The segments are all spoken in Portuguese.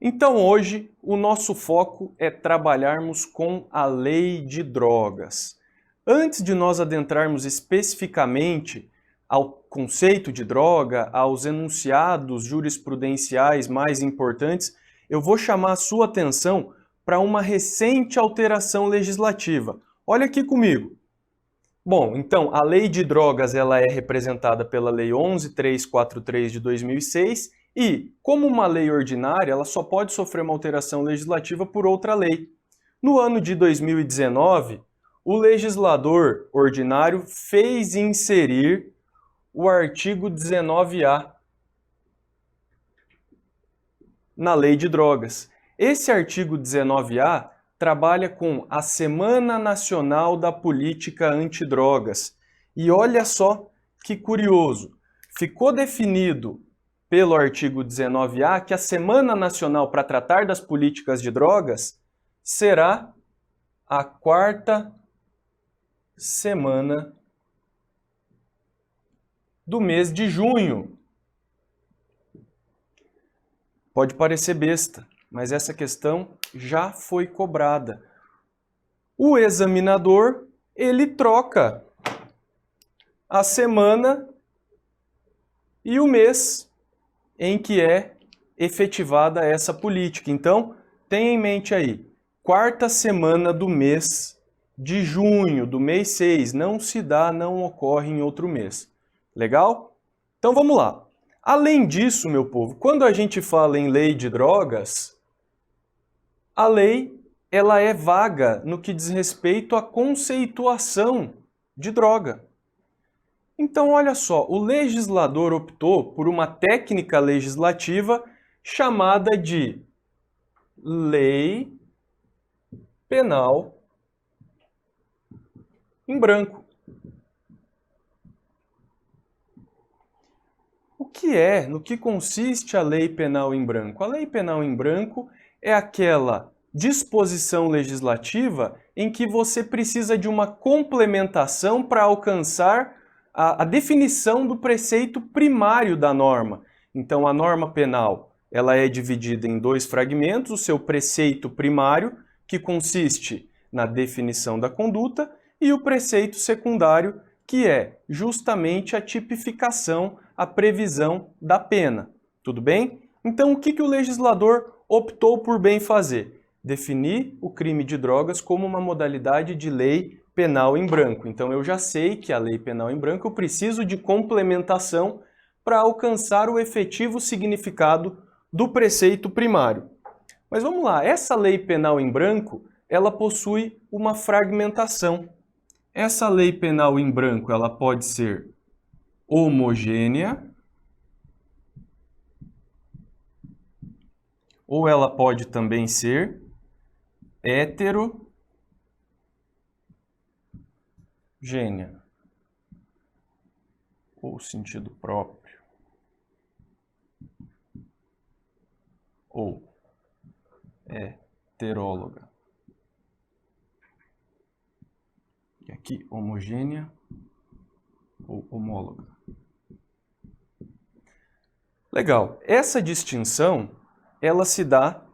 Então hoje o nosso foco é trabalharmos com a lei de drogas. Antes de nós adentrarmos especificamente ao conceito de droga, aos enunciados jurisprudenciais mais importantes, eu vou chamar a sua atenção para uma recente alteração legislativa. Olha aqui comigo. Bom, então, a lei de drogas ela é representada pela Lei 11.343 de 2006 e, como uma lei ordinária, ela só pode sofrer uma alteração legislativa por outra lei. No ano de 2019, o legislador ordinário fez inserir o artigo 19A na lei de drogas. Esse artigo 19A trabalha com a Semana Nacional da Política Antidrogas. E olha só que curioso, ficou definido pelo artigo 19A que a Semana Nacional para tratar das políticas de drogas será a quarta semana do mês de junho. Pode parecer besta, mas essa questão já foi cobrada. O examinador, ele troca a semana e o mês em que é efetivada essa política. Então, tenha em mente aí, quarta semana do mês de junho, do mês 6, não se dá, não ocorre em outro mês. Legal? Então vamos lá. Além disso, meu povo, quando a gente fala em lei de drogas, a lei ela é vaga no que diz respeito à conceituação de droga. Então, olha só, o legislador optou por uma técnica legislativa chamada de Lei Penal em branco. O que é, no que consiste a Lei Penal em branco? A Lei Penal em branco é aquela disposição legislativa em que você precisa de uma complementação para alcançar a definição do preceito primário da norma. Então, a norma penal ela é dividida em dois fragmentos, o seu preceito primário, que consiste na definição da conduta, e o preceito secundário, que é justamente a tipificação, a previsão da pena. Tudo bem? Então, o que o legislador optou por bem fazer? Definir o crime de drogas como uma modalidade de lei penal em branco. Então, eu já sei que a lei penal em branco eu preciso de complementação para alcançar o efetivo significado do preceito primário. Mas vamos lá, essa lei penal em branco, ela possui uma fragmentação. Essa lei penal em branco, ela pode ser homogênea, ou ela pode também ser heterogênea, ou sentido próprio, ou heteróloga. E aqui, homogênea ou homóloga. Legal. Essa distinção, ela se dá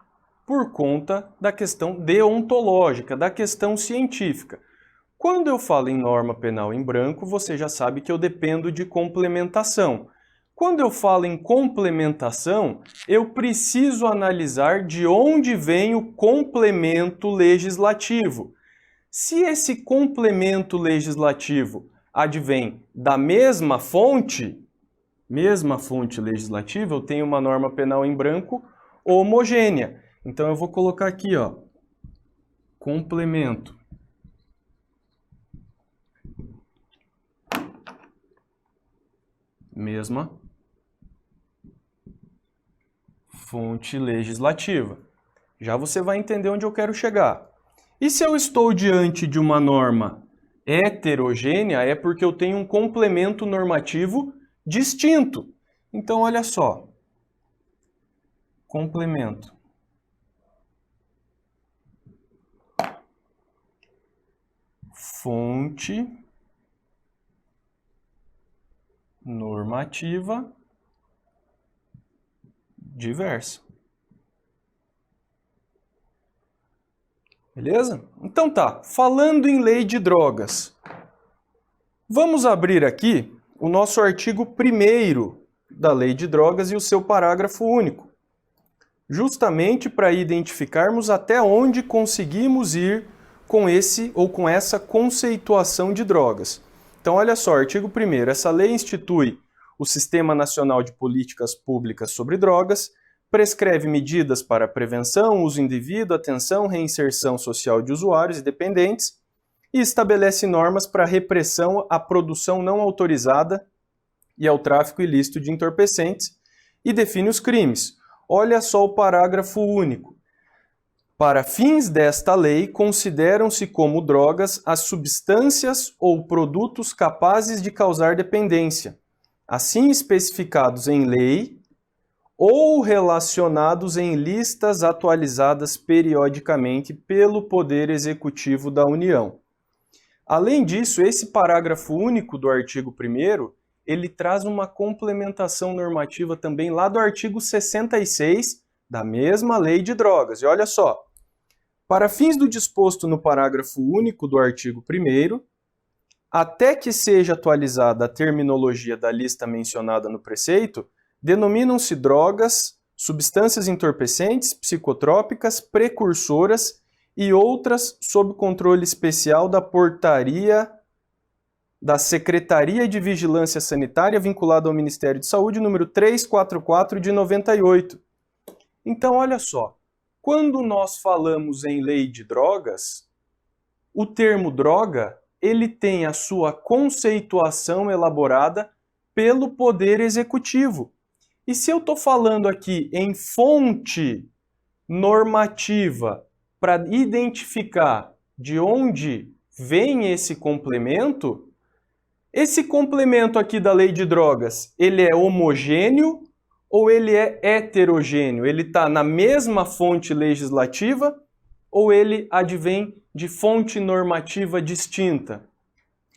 por conta da questão deontológica, da questão científica. Quando eu falo em norma penal em branco, você já sabe que eu dependo de complementação. Quando eu falo em complementação, eu preciso analisar de onde vem o complemento legislativo. Se esse complemento legislativo advém da mesma fonte legislativa, eu tenho uma norma penal em branco homogênea. Então eu vou colocar aqui, ó, complemento. Mesma fonte legislativa. Já você vai entender onde eu quero chegar. E se eu estou diante de uma norma heterogênea, é porque eu tenho um complemento normativo distinto. Então, olha só. Complemento. Fonte normativa diversa. Beleza? Então tá, falando em lei de drogas, vamos abrir aqui o nosso artigo 1º da lei de drogas e o seu parágrafo único, justamente para identificarmos até onde conseguimos ir com esse ou com essa conceituação de drogas. Então olha só, artigo 1º, essa lei institui o Sistema Nacional de Políticas Públicas sobre Drogas, prescreve medidas para prevenção, uso indevido, atenção, reinserção social de usuários e dependentes e estabelece normas para repressão à produção não autorizada e ao tráfico ilícito de entorpecentes e define os crimes. Olha só o parágrafo único. Para fins desta lei, consideram-se como drogas as substâncias ou produtos capazes de causar dependência, assim especificados em lei ou relacionados em listas atualizadas periodicamente pelo Poder Executivo da União. Além disso, esse parágrafo único do artigo 1º, ele traz uma complementação normativa também lá do artigo 66 da mesma lei de drogas. E olha só, para fins do disposto no parágrafo único do artigo 1º, até que seja atualizada a terminologia da lista mencionada no preceito, denominam-se drogas, substâncias entorpecentes, psicotrópicas, precursoras e outras sob controle especial da portaria da Secretaria de Vigilância Sanitária vinculada ao Ministério de Saúde, número 344 de 98. Então, olha só, quando nós falamos em lei de drogas, o termo droga, ele tem a sua conceituação elaborada pelo Poder Executivo. E se eu estou falando aqui em fonte normativa para identificar de onde vem esse complemento aqui da lei de drogas, ele é homogêneo ou ele é heterogêneo? Ele está na mesma fonte legislativa ou ele advém de fonte normativa distinta?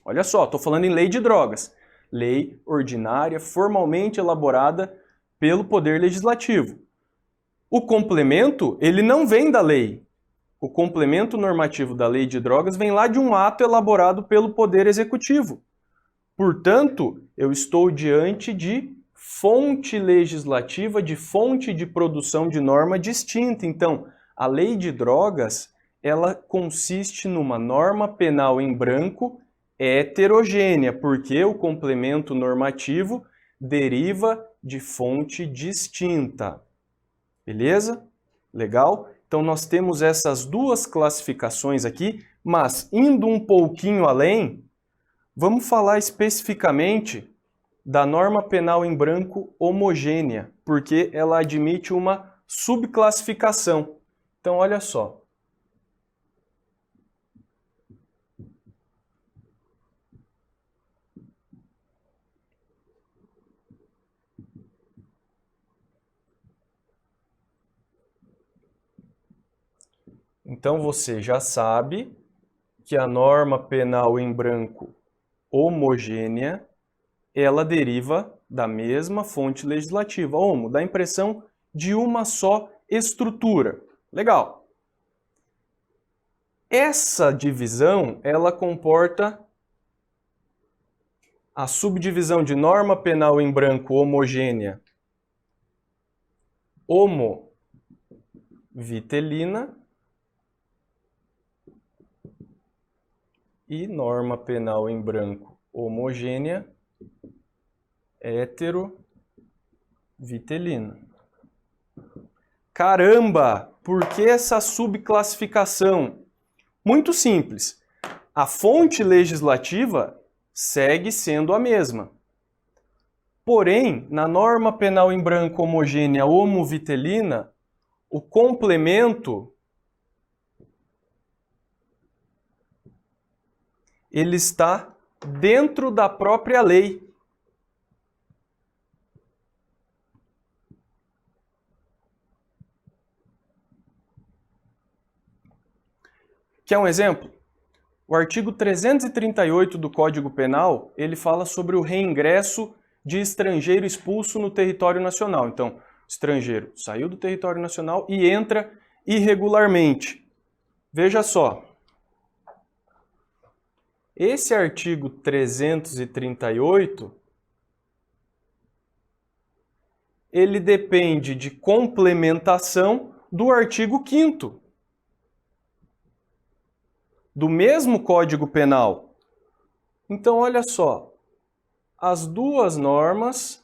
Olha só, estou falando em lei de drogas. Lei ordinária, formalmente elaborada pelo Poder Legislativo. O complemento, ele não vem da lei. O complemento normativo da lei de drogas vem lá de um ato elaborado pelo Poder Executivo. Portanto, eu estou diante de fonte legislativa, de fonte de produção de norma distinta. Então, a lei de drogas, ela consiste numa norma penal em branco heterogênea, porque o complemento normativo deriva de fonte distinta. Beleza? Legal? Então nós temos essas duas classificações aqui, mas indo um pouquinho além, vamos falar especificamente da norma penal em branco homogênea, porque ela admite uma subclassificação. Então olha só. Então você já sabe que a norma penal em branco homogênea, ela deriva da mesma fonte legislativa, homo, dá a impressão de uma só estrutura. Legal. Essa divisão, ela comporta a subdivisão de norma penal em branco homogênea homovitelina e norma penal em branco homogênea heterovitelina. Caramba! Por que essa subclassificação? Muito simples. A fonte legislativa segue sendo a mesma. Porém, na norma penal em branco homogênea homovitelina, o complemento ele está dentro da própria lei. Quer um exemplo? O artigo 338 do Código Penal, ele fala sobre o reingresso de estrangeiro expulso no território nacional. Então, o estrangeiro saiu do território nacional e entra irregularmente. Veja só. Esse artigo 338, ele depende de complementação do artigo 5º do mesmo Código Penal. Então, olha só, as duas normas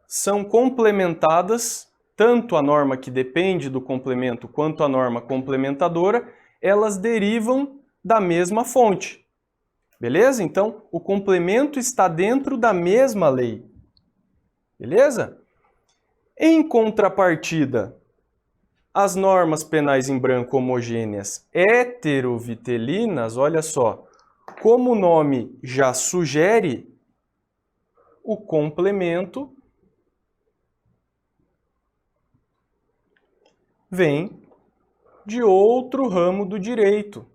são complementadas, tanto a norma que depende do complemento quanto a norma complementadora, elas derivam da mesma fonte. Beleza? Então, o complemento está dentro da mesma lei. Beleza? Em contrapartida, as normas penais em branco homogêneas heterovitelinas, olha só, como o nome já sugere, o complemento vem de outro ramo do direito.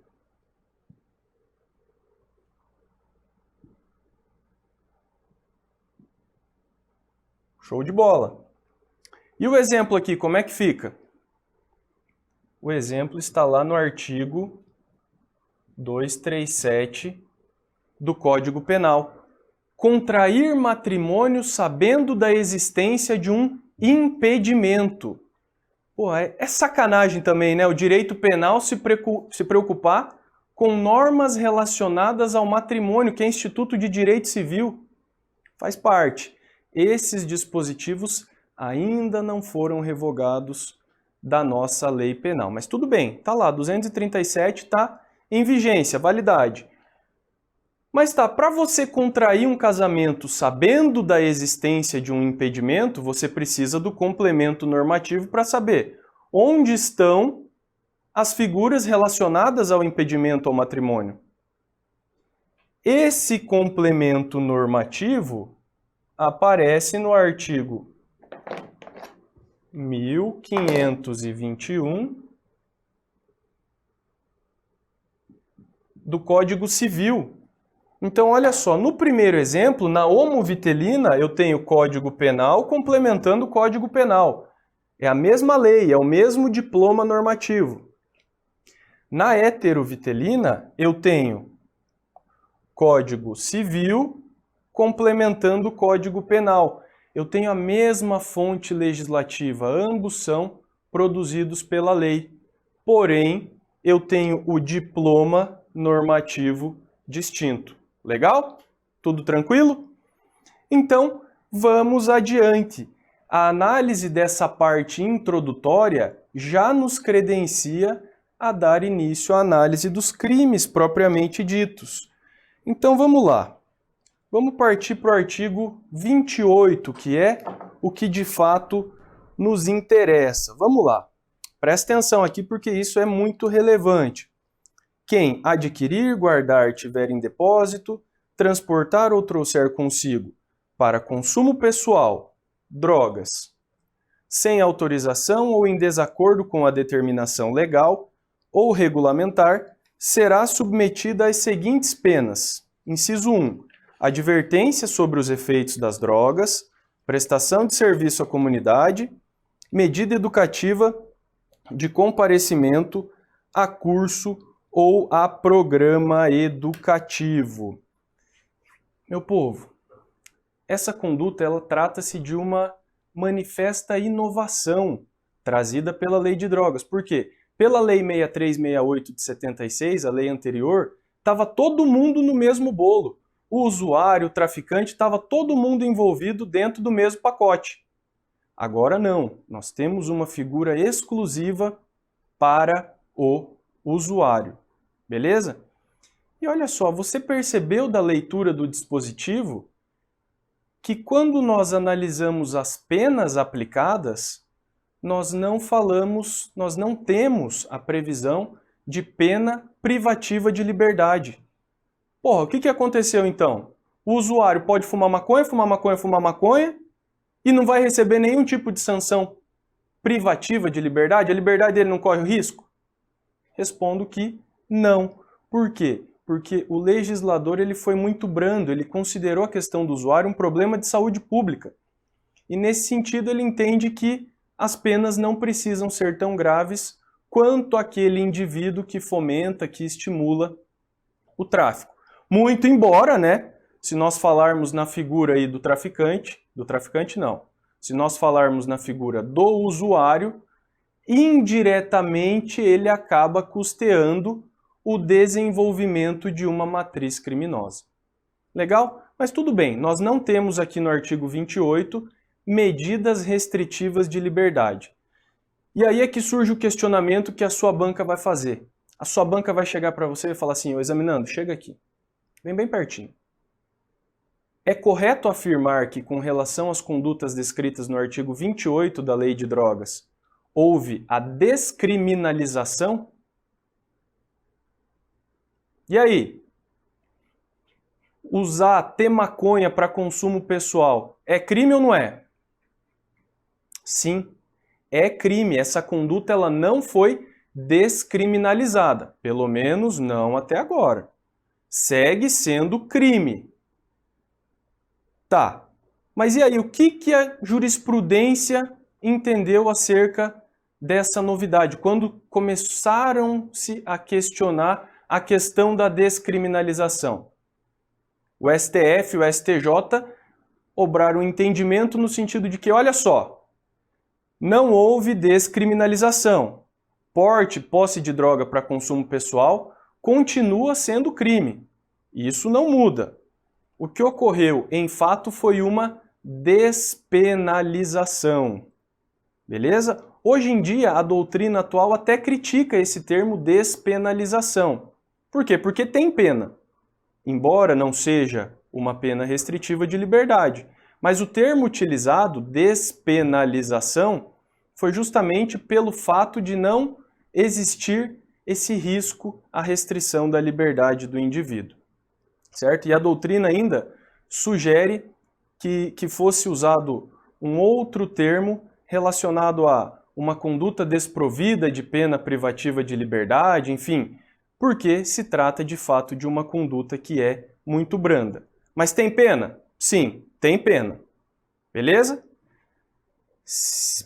Show de bola! E o exemplo aqui, como é que fica? O exemplo está lá no artigo 237 do Código Penal. Contrair matrimônio sabendo da existência de um impedimento. Pô, é sacanagem também, né? O direito penal se preocupar com normas relacionadas ao matrimônio, que é Instituto de Direito Civil. Faz parte. Esses dispositivos ainda não foram revogados da nossa lei penal. Mas tudo bem, tá lá, 237 está em vigência, validade. Mas tá, para você contrair um casamento sabendo da existência de um impedimento, você precisa do complemento normativo para saber onde estão as figuras relacionadas ao impedimento ao matrimônio. Esse complemento normativo aparece no artigo 1521 do Código Civil. Então, olha só, no primeiro exemplo, na homovitelina, eu tenho Código Penal complementando o Código Penal. É a mesma lei, é o mesmo diploma normativo. Na heterovitelina, eu tenho Código Civil complementando o Código Penal. Eu tenho a mesma fonte legislativa, ambos são produzidos pela lei. Porém, eu tenho o diploma normativo distinto. Legal? Tudo tranquilo? Então, vamos adiante. A análise dessa parte introdutória já nos credencia a dar início à análise dos crimes propriamente ditos. Então, vamos lá. Vamos partir para o artigo 28, que é o que de fato nos interessa. Vamos lá. Presta atenção aqui porque isso é muito relevante. Quem adquirir, guardar, tiver em depósito, transportar ou trouxer consigo para consumo pessoal, drogas, sem autorização ou em desacordo com a determinação legal ou regulamentar, será submetida às seguintes penas. Inciso 1. Advertência sobre os efeitos das drogas, prestação de serviço à comunidade, medida educativa de comparecimento a curso ou a programa educativo. Meu povo, essa conduta ela trata-se de uma manifesta inovação trazida pela Lei de Drogas. Por quê? Pela Lei 6368 de 76, a lei anterior, estava todo mundo no mesmo bolo. O usuário, o traficante, estava todo mundo envolvido dentro do mesmo pacote. Agora não, nós temos uma figura exclusiva para o usuário, beleza? E olha só, você percebeu da leitura do dispositivo que quando nós analisamos as penas aplicadas, nós não temos a previsão de pena privativa de liberdade. Porra, o que aconteceu então? O usuário pode fumar maconha, fumar maconha, fumar maconha e não vai receber nenhum tipo de sanção privativa de liberdade? A liberdade dele não corre o risco? Respondo que não. Por quê? Porque o legislador ele foi muito brando, ele considerou a questão do usuário um problema de saúde pública. E nesse sentido ele entende que as penas não precisam ser tão graves quanto aquele indivíduo que fomenta, que estimula o tráfico. Muito embora, né, se nós falarmos na figura aí do traficante não, se nós falarmos na figura do usuário, indiretamente ele acaba custeando o desenvolvimento de uma matriz criminosa. Legal? Mas tudo bem, nós não temos aqui no artigo 28 medidas restritivas de liberdade. E aí é que surge o questionamento que a sua banca vai fazer. A sua banca vai chegar para você e falar assim, ô examinando, chega aqui, vem bem pertinho. É correto afirmar que, com relação às condutas descritas no artigo 28 da Lei de Drogas, houve a descriminalização? E aí? Ter maconha para consumo pessoal é crime ou não é? Sim, é crime. Essa conduta ela não foi descriminalizada, pelo menos não até agora. Segue sendo crime. Tá, mas e aí, o que a jurisprudência entendeu acerca dessa novidade? Quando começaram-se a questionar a questão da descriminalização? O STF e o STJ obraram um entendimento no sentido de que, olha só, não houve descriminalização. Porte, posse de droga para consumo pessoal continua sendo crime. Isso não muda. O que ocorreu, em fato, foi uma despenalização. Beleza? Hoje em dia, a doutrina atual até critica esse termo despenalização. Por quê? Porque tem pena. Embora não seja uma pena restritiva de liberdade. Mas o termo utilizado, despenalização, foi justamente pelo fato de não existir esse risco à restrição da liberdade do indivíduo. Certo? E a doutrina ainda sugere que fosse usado um outro termo relacionado a uma conduta desprovida de pena privativa de liberdade, enfim, porque se trata de fato de uma conduta que é muito branda. Mas tem pena? Sim, tem pena. Beleza?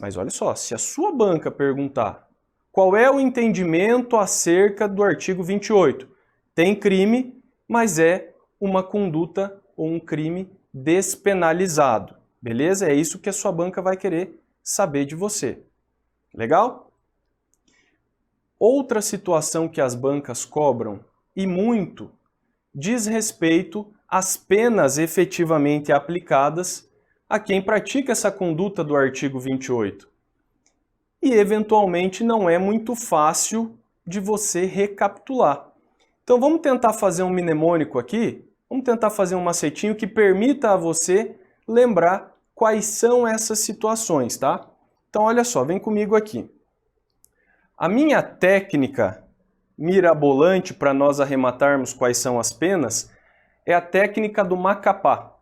Mas olha só, se a sua banca perguntar qual é o entendimento acerca do artigo 28, tem crime, mas é uma conduta ou um crime despenalizado. Beleza? É isso que a sua banca vai querer saber de você. Legal? Outra situação que as bancas cobram, e muito, diz respeito às penas efetivamente aplicadas a quem pratica essa conduta do artigo 28. E, eventualmente, não é muito fácil de você recapitular. Então, vamos tentar fazer um mnemônico aqui. Vamos tentar fazer um macetinho que permita a você lembrar quais são essas situações, tá? Então, olha só, vem comigo aqui. A minha técnica mirabolante para nós arrematarmos quais são as penas é a técnica do Macapá.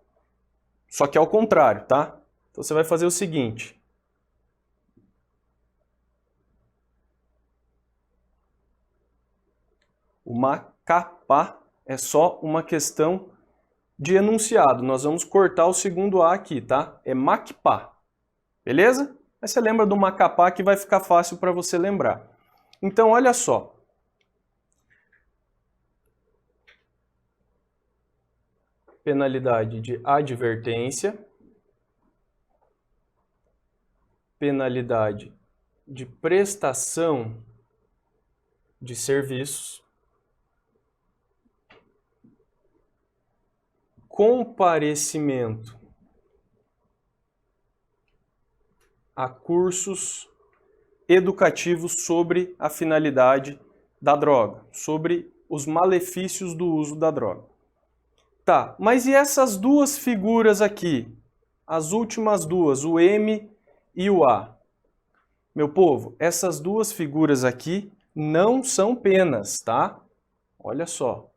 Só que ao contrário, tá? Então, você vai fazer o seguinte. O Macapá é só uma questão de enunciado. Nós vamos cortar o segundo A aqui, tá? É Macpá. Beleza? Aí você lembra do Macapá que vai ficar fácil para você lembrar. Então, olha só. Penalidade de advertência. Penalidade de prestação de serviços. Comparecimento a cursos educativos sobre a finalidade da droga, sobre os malefícios do uso da droga. Tá, mas e essas duas figuras aqui? As últimas duas, o M e o A. Meu povo, essas duas figuras aqui não são penas, tá? Olha só.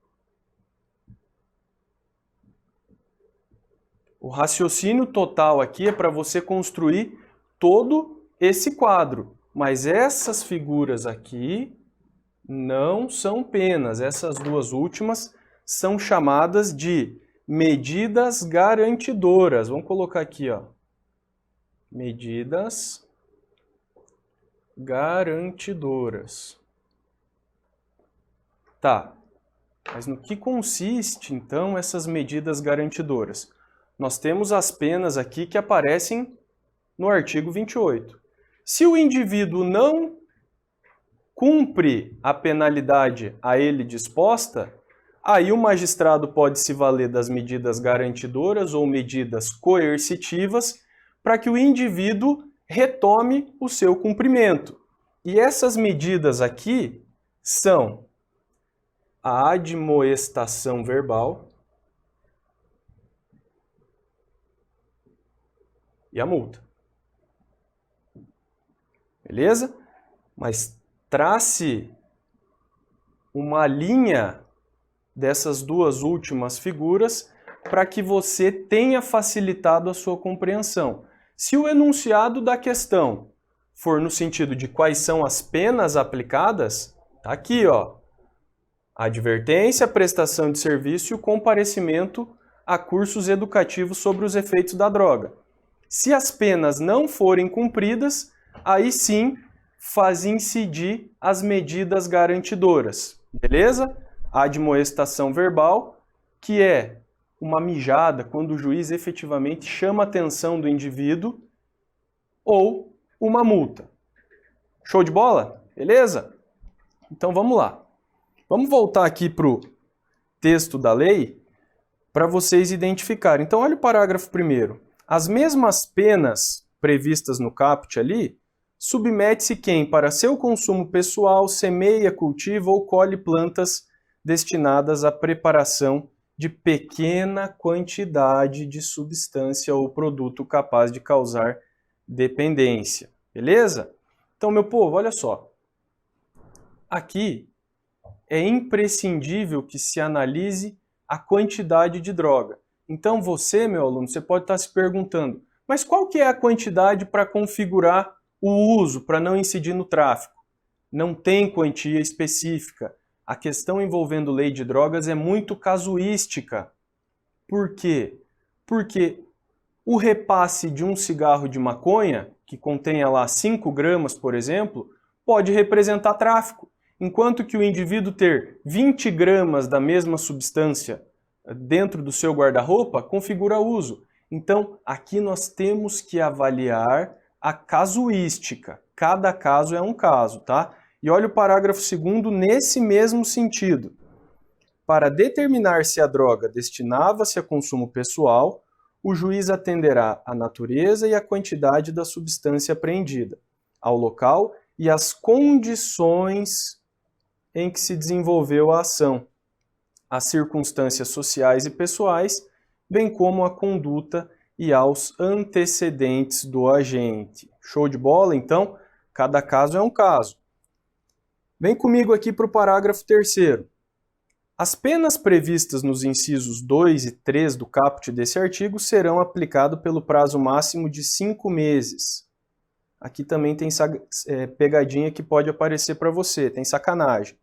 O raciocínio total aqui é para você construir todo esse quadro. Mas essas figuras aqui não são penas. Essas duas últimas são chamadas de medidas garantidoras. Vamos colocar aqui, ó. Medidas garantidoras. Tá, mas no que consiste, então, essas medidas garantidoras? Nós temos as penas aqui que aparecem no artigo 28. Se o indivíduo não cumpre a penalidade a ele disposta, aí o magistrado pode se valer das medidas garantidoras ou medidas coercitivas para que o indivíduo retome o seu cumprimento. E essas medidas aqui são a admoestação verbal e a multa. Beleza? Mas trace uma linha dessas duas últimas figuras para que você tenha facilitado a sua compreensão. Se o enunciado da questão for no sentido de quais são as penas aplicadas, tá aqui, ó. Advertência, prestação de serviço e o comparecimento a cursos educativos sobre os efeitos da droga. Se as penas não forem cumpridas, aí sim faz incidir as medidas garantidoras, beleza? A admoestação verbal, que é uma mijada quando o juiz efetivamente chama a atenção do indivíduo, ou uma multa. Show de bola? Beleza? Então vamos lá. Vamos voltar aqui para o texto da lei para vocês identificarem. Então olha o parágrafo 1º. As mesmas penas previstas no caput ali, submete-se quem, para seu consumo pessoal, semeia, cultiva ou colhe plantas destinadas à preparação de pequena quantidade de substância ou produto capaz de causar dependência. Beleza? Então, meu povo, olha só. Aqui é imprescindível que se analise a quantidade de droga. Então você, meu aluno, você pode estar se perguntando, mas qual que é a quantidade para configurar o uso, para não incidir no tráfico? Não tem quantia específica. A questão envolvendo lei de drogas é muito casuística. Por quê? Porque o repasse de um cigarro de maconha, que contenha lá 5 gramas, por exemplo, pode representar tráfico, enquanto que o indivíduo ter 20 gramas da mesma substância dentro do seu guarda-roupa configura uso. Então, aqui nós temos que avaliar a casuística. Cada caso é um caso, tá? E olha o parágrafo 2º nesse mesmo sentido. Para determinar se a droga destinava-se a consumo pessoal, o juiz atenderá à natureza e à quantidade da substância apreendida, ao local e às condições em que se desenvolveu a ação, às circunstâncias sociais e pessoais, bem como à conduta e aos antecedentes do agente. Show de bola? Então, cada caso é um caso. Vem comigo aqui para o parágrafo 3º. As penas previstas nos incisos 2 e 3 do caput desse artigo serão aplicadas pelo prazo máximo de 5 meses. Aqui também tem pegadinha que pode aparecer para você, tem sacanagem.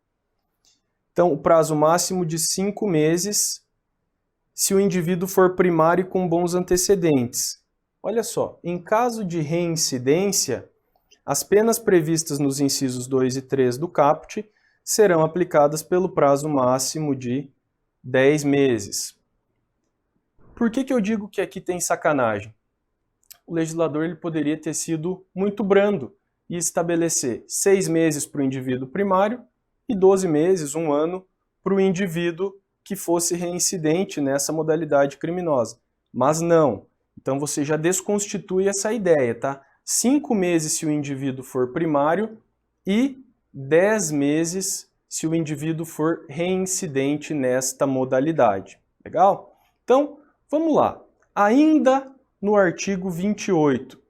Então, o prazo máximo de 5 meses se o indivíduo for primário com bons antecedentes. Olha só, em caso de reincidência, as penas previstas nos incisos 2 e 3 do caput serão aplicadas pelo prazo máximo de 10 meses. Por que eu digo que aqui tem sacanagem? O legislador ele poderia ter sido muito brando e estabelecer 6 meses para o indivíduo primário e 12 meses, 1 ano, para o indivíduo que fosse reincidente nessa modalidade criminosa. Mas não. Então você já desconstitui essa ideia, tá? 5 meses se o indivíduo for primário e 10 meses se o indivíduo for reincidente nesta modalidade. Legal? Então, vamos lá. Ainda no artigo 28.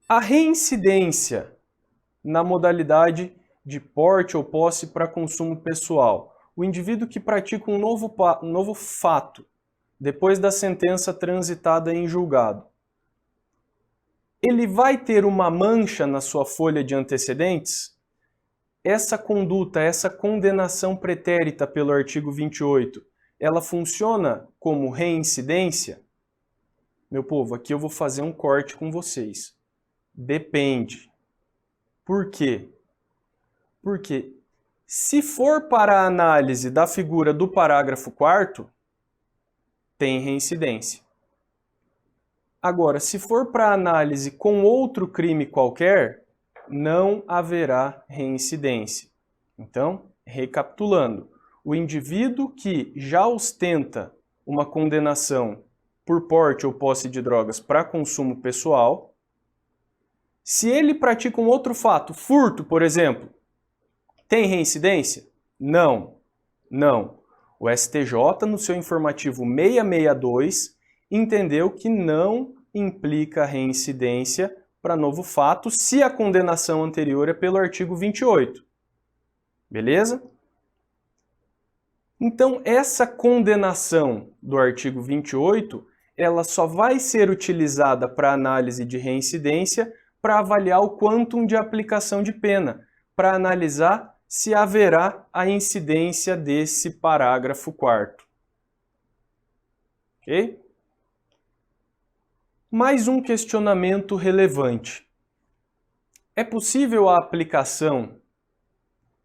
A reincidência na modalidade de porte ou posse para consumo pessoal. O indivíduo que pratica um novo fato depois da sentença transitada em julgado. Ele vai ter uma mancha na sua folha de antecedentes? Essa conduta, essa condenação pretérita pelo artigo 28, ela funciona como reincidência? Meu povo, aqui eu vou fazer um corte com vocês. Depende. Por quê? Porque se for para a análise da figura do parágrafo 4º, tem reincidência. Agora, se for para análise com outro crime qualquer, não haverá reincidência. Então, recapitulando, o indivíduo que já ostenta uma condenação por porte ou posse de drogas para consumo pessoal, se ele pratica um outro fato, furto, por exemplo, tem reincidência? Não. Não. O STJ, no seu informativo 662, entendeu que não implica reincidência para novo fato se a condenação anterior é pelo artigo 28. Beleza? Então, essa condenação do artigo 28, ela só vai ser utilizada para análise de reincidência para avaliar o quantum de aplicação de pena, para analisar se haverá a incidência desse parágrafo 4º. Ok? Mais um questionamento relevante. É possível a aplicação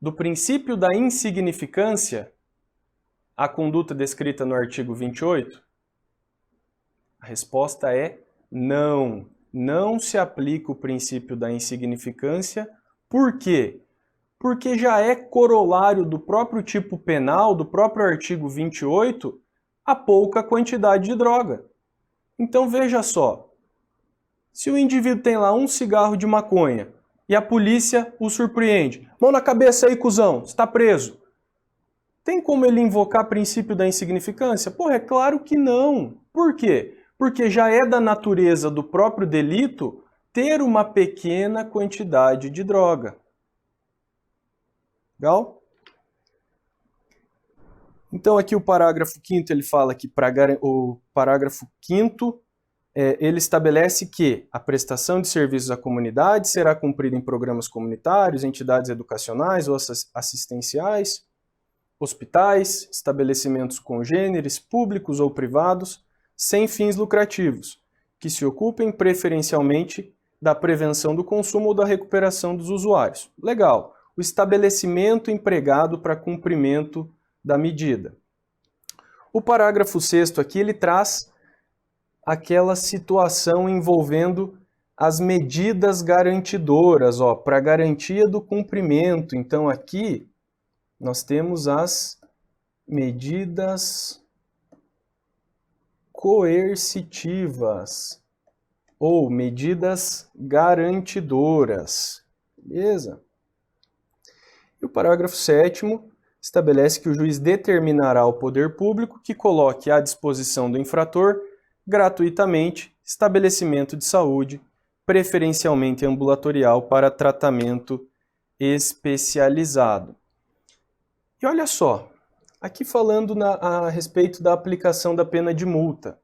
do princípio da insignificância à conduta descrita no artigo 28? A resposta é não. Não se aplica o princípio da insignificância. Por quê? Porque já é corolário do próprio tipo penal, do próprio artigo 28, a pouca quantidade de droga. Então veja só, se o indivíduo tem lá um cigarro de maconha e a polícia o surpreende, mão na cabeça aí, cuzão, está preso. Tem como ele invocar princípio da insignificância? Porra, é claro que não. Por quê? Porque já é da natureza do próprio delito ter uma pequena quantidade de droga. Legal? Então aqui o parágrafo 5º ele fala que o parágrafo 5º ele estabelece que a prestação de serviços à comunidade será cumprida em programas comunitários, entidades educacionais ou assistenciais, hospitais, estabelecimentos congêneres, públicos ou privados, sem fins lucrativos, que se ocupem preferencialmente da prevenção do consumo ou da recuperação dos usuários. Legal. O estabelecimento empregado para cumprimento da medida. O parágrafo 6º aqui ele traz aquela situação envolvendo as medidas garantidoras, para garantia do cumprimento. Então aqui nós temos as medidas coercitivas ou medidas garantidoras. Beleza? E o parágrafo 7º estabelece que o juiz determinará ao poder público que coloque à disposição do infrator, gratuitamente, estabelecimento de saúde, preferencialmente ambulatorial, para tratamento especializado. E olha só, aqui falando a respeito da aplicação da pena de multa.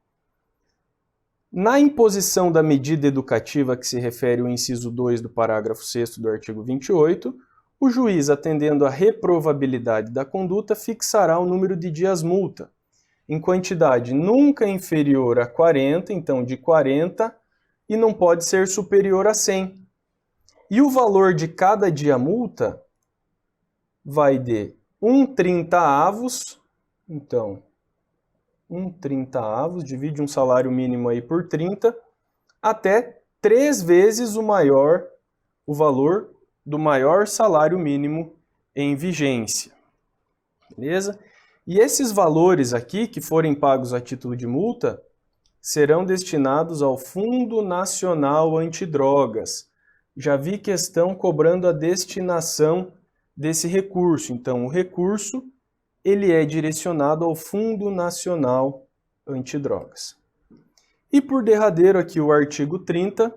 Na imposição da medida educativa que se refere ao inciso 2 do parágrafo 6º do artigo 28, o juiz, atendendo à reprovabilidade da conduta, fixará o número de dias multa, em quantidade nunca inferior a 40, então de 40, e não pode ser superior a 100. E o valor de cada dia multa vai de 1/30, então 1/30, divide um salário mínimo aí por 30, até 3 vezes o valor do maior salário mínimo em vigência. Beleza? E esses valores aqui, que forem pagos a título de multa, serão destinados ao Fundo Nacional Antidrogas. Já vi questão cobrando a destinação desse recurso. Então, o recurso ele é direcionado ao Fundo Nacional Antidrogas. E por derradeiro aqui o artigo 30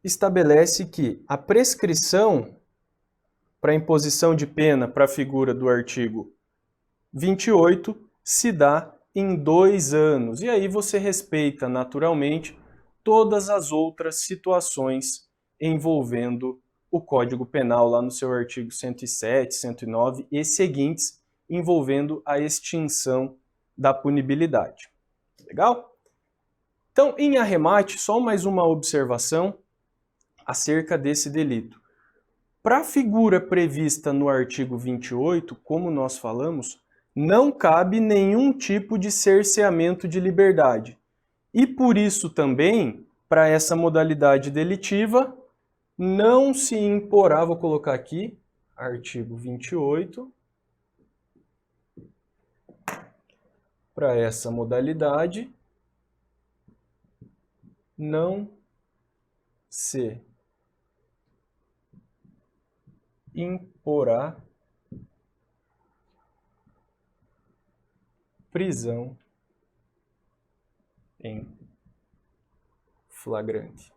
estabelece que a prescrição para imposição de pena para a figura do artigo 28 se dá em 2 anos. E aí você respeita naturalmente todas as outras situações envolvendo o Código Penal lá no seu artigo 107, 109 e seguintes, envolvendo a extinção da punibilidade. Legal? Então, em arremate, só mais uma observação. acerca desse delito. Para a figura prevista no artigo 28, como nós falamos, não cabe nenhum tipo de cerceamento de liberdade. E por isso também, para essa modalidade delitiva, não se imporá, vou colocar aqui, artigo 28, para essa modalidade, não se imporá prisão em flagrante.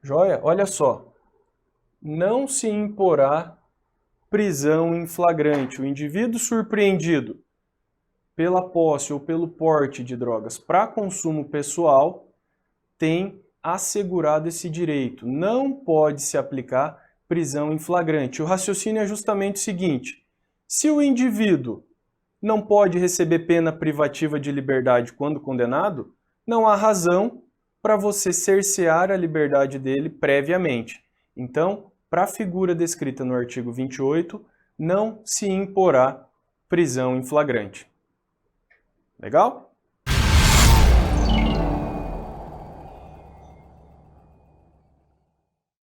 Joia? Olha só. Não se imporá prisão em flagrante. O indivíduo surpreendido pela posse ou pelo porte de drogas para consumo pessoal tem assegurado esse direito. Não pode se aplicar prisão em flagrante. O raciocínio é justamente o seguinte: se o indivíduo não pode receber pena privativa de liberdade quando condenado, não há razão para você cercear a liberdade dele previamente. Então, para a figura descrita no artigo 28, não se imporá prisão em flagrante. Legal?